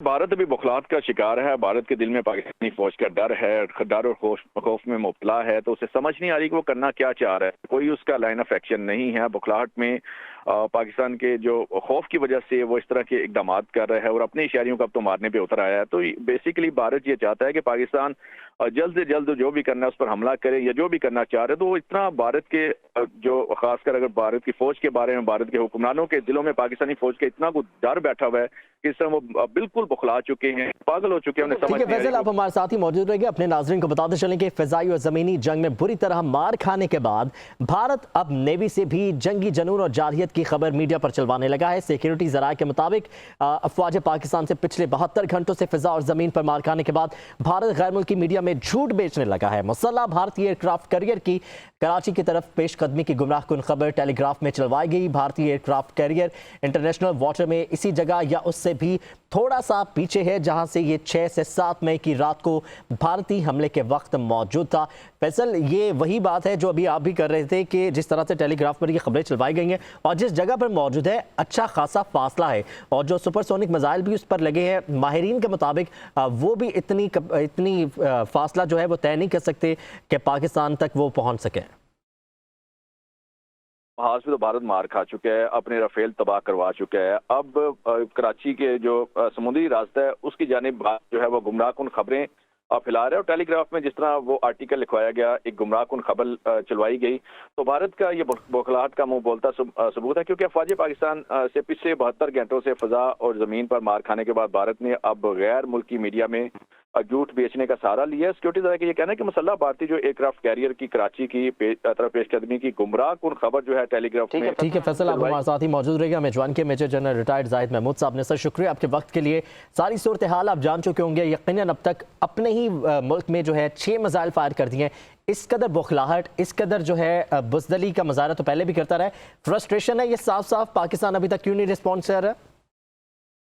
भारत अभी बौखलाहट का शिकार है। भारत के दिल में पाकिस्तानी फौज का डर है, डर और खौफ में मुब्तला है। तो उसे समझ नहीं आ रही कि वो करना क्या चाह रहा है। कोई उसका लाइन ऑफ एक्शन नहीं है। बौखलाहट में पाकिस्तान के जो खौफ की वजह से वो इस तरह के इकदाम कर रहा है और अपने शहरियों को अब तो मारने पे उतर आया है। तो बेसिकली भारत ये चाहता है कि पाकिस्तान जल्द से जल्द जो भी करना है उस पर हमला करे या जो भी करना चाह रहे। तो वो इतना भारत के जो खासकर अगर भारत की फौज के बारे में, भारत के हुक्मरानों के दिलों में पाकिस्तानी फौज का इतना कुछ डर बैठा हुआ है कि इस तरह वो बिल्कुल बुखला चुके हैं, पागल हो चुके हैं। उन्हें समझ ठीक है नहीं आ रही। फैसल, आप हमारे साथ ही मौजूद रहेंगे। अपने नाजरीन को बताते चलें कि फिजाई और जमीनी जंग में बुरी तरह मार खाने के बाद भारत अब नेवी से भी जंगी जनून और जारहियत की खबर मीडिया पर चलवाने लगा है। सिक्योरिटी जराये के मुताबिक अफवाज पाकिस्तान से पिछले 72 घंटों से फिजा और जमीन पर मार खाने के बाद भारत गैर मुल्की मीडिया में झूठ बेचने लगा है। मुसल्लह भारतीय एयरक्राफ्ट कैरियर की कराची की तरफ पेशकदमी की गुमराहकुन खबर टेलीग्राफ में चलवाई गई। भारतीय एयरक्राफ्ट कैरियर इंटरनेशनल वाटर में इसी जगह या उससे भी थोड़ा सा पीछे है जहां से ये 6 से 7 मई की रात को भारतीय हमले के वक्त मौजूद था। फैसल, ये वही बात है जो अभी आप भी कर रहे थे कि जिस तरह से टेलीग्राफ पर ये खबरें चलवाई गई हैं और जिस जगह पर मौजूद है अच्छा खासा फासला है और जो सुपरसोनिक मिसाइल भी उस पर लगे हैं, माहिरीन के मुताबिक वो भी इतनी फासला जो है वो तय नहीं कर सकते कि पाकिस्तान तक वो पहुंच सके। हाल में तो भारत मार खा चुका है, अपने राफेल तबाह करवा चुका है। अब कराची के जो समुद्री रास्ता है उसकी जानिब जो है वो गुमराहकुन खबरें फैला रहा है। और टेलीग्राफ में जिस तरह वो आर्टिकल लिखवाया गया, एक गुमराहकुन खबर चलवाई गई, तो भारत का ये बौखलाहट का मुंह बोलता सबूत है। क्योंकि अफवाज पाकिस्तान से पिछले 72 घंटों से फजा और जमीन पर मार खाने के बाद भारत ने अब गैर मुल्की मीडिया में झूठ बेचने का सहारा लिया। सिक्योरिटी जरा ये कहना है कि मुसल्लह भारतीय जो एयरक्राफ्ट कैरियर की कराची की तरफ पेशकदमी की गुमराहकुन खबर जो है टेलीग्राफ में। ठीक है फैसल, आप हमारे साथ ही मौजूद रहेगा। मैं जवान के major general retired Zahid Mahmood साहब ने, सर शुक्रिया आपके वक्त के लिए। सारी सूरत हाल आप जान चुके होंगे यकीनन। अब तक अपने ही मुल्क में जो है 6 मिसाइल फायर कर दिए। इस कदर बौखलाहट, इस कदर जो है बुज़दली का मुजाहरा तो पहले भी करता रहा है। फ्रस्ट्रेशन है, ये साफ साफ पाकिस्तान अभी तक क्यों नहीं रिस्पॉन्स कर रहा है?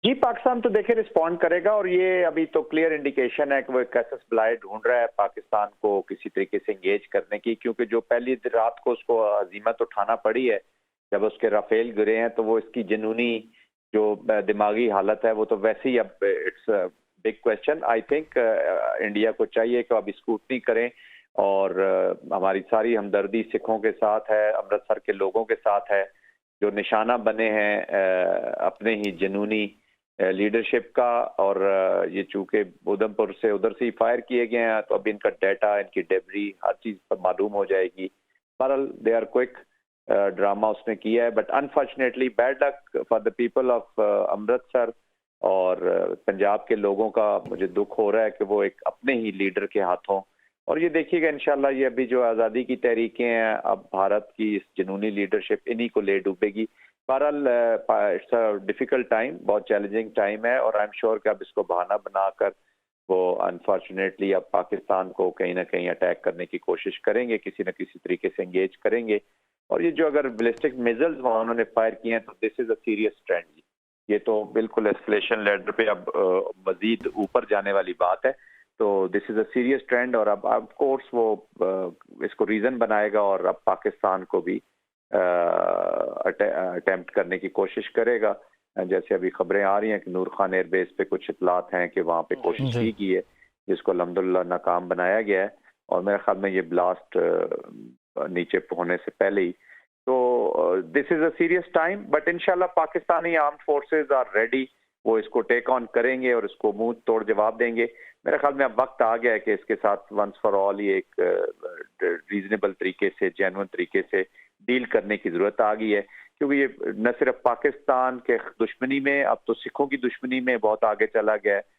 जी, पाकिस्तान तो देखिए रिस्पॉन्ड करेगा और ये अभी तो क्लियर इंडिकेशन है कि वो एक कैसस बलाई ढूंढ रहा है पाकिस्तान को किसी तरीके से एंगेज करने की। क्योंकि जो पहली रात को उसको हजीमत उठाना पड़ी है जब उसके राफेल गिरे हैं, तो वो इसकी जुनूनी जो दिमागी हालत है वो तो वैसे ही अब it's big question. I think India को चाहिए कि अब स्क्रूटनी करें और हमारी सारी हमदर्दी सिखों के साथ है, अमृतसर के लोगों के साथ है जो निशाना बने हैं अपने ही जुनूनी लीडरशिप का। और ये चूंकि उधमपुर से उधर से ही फायर किए गए हैं, तो अब इनका डाटा, इनकी डेबरी, हर चीज पर मालूम हो जाएगी। बहरहाल दे आर क्विक, ड्रामा उसने किया है, but unfortunately bad luck for the people of Amritsar और पंजाब के लोगों का। मुझे दुख हो रहा है कि वो एक अपने ही लीडर के हाथों। और ये देखिएगा इंशाल्लाह ये अभी जो आज़ादी की तहरीकें हैं, अब भारत की इस जुनूनी लीडरशिप इन्हीं को ले डूबेगी। बहरहाल इट्स अ डिफिकल्ट टाइम, बहुत चैलेंजिंग टाइम है और आई एम श्योर कि अब इसको बहाना बनाकर वो अनफॉर्चुनेटली अब पाकिस्तान को कहीं ना कहीं अटैक करने की कोशिश करेंगे, किसी न किसी तरीके से एंगेज करेंगे। और ये जो अगर बैलिस्टिक मिसाइल्स वहां उन्होंने फायर किए हैं, तो this is a serious trend. ये तो बिल्कुल एस्केलेशन लेवल पे अब मजीद ऊपर जाने वाली बात है। तो this is a serious trend और अब ऑफ कोर्स वो इसको रीजन बनाएगा और अब पाकिस्तान को भी अटेम्प्ट करने की कोशिश करेगा। जैसे अभी खबरें आ रही हैं कि नूर खान एयरबेस पे कुछ इतलात हैं कि वहाँ पे कोशिश की है, जिसको अल्हम्दुलिल्लाह नाकाम बनाया गया है। और मेरे ख्याल में ये ब्लास्ट नीचे होने से पहले ही। तो this is a serious time, but इंशाल्लाह Pakistani armed forces are ready. वो इसको टेक ऑन करेंगे और इसको मुंह तोड़ जवाब देंगे। मेरे ख्याल में अब वक्त आ गया है कि इसके साथ वंस फॉर ऑल ये एक रीजनेबल तरीके से, जेन्युइन तरीके से डील करने की जरूरत आ गई है। क्योंकि ये न सिर्फ पाकिस्तान के दुश्मनी में, अब तो सिखों की दुश्मनी में बहुत आगे चला गया है।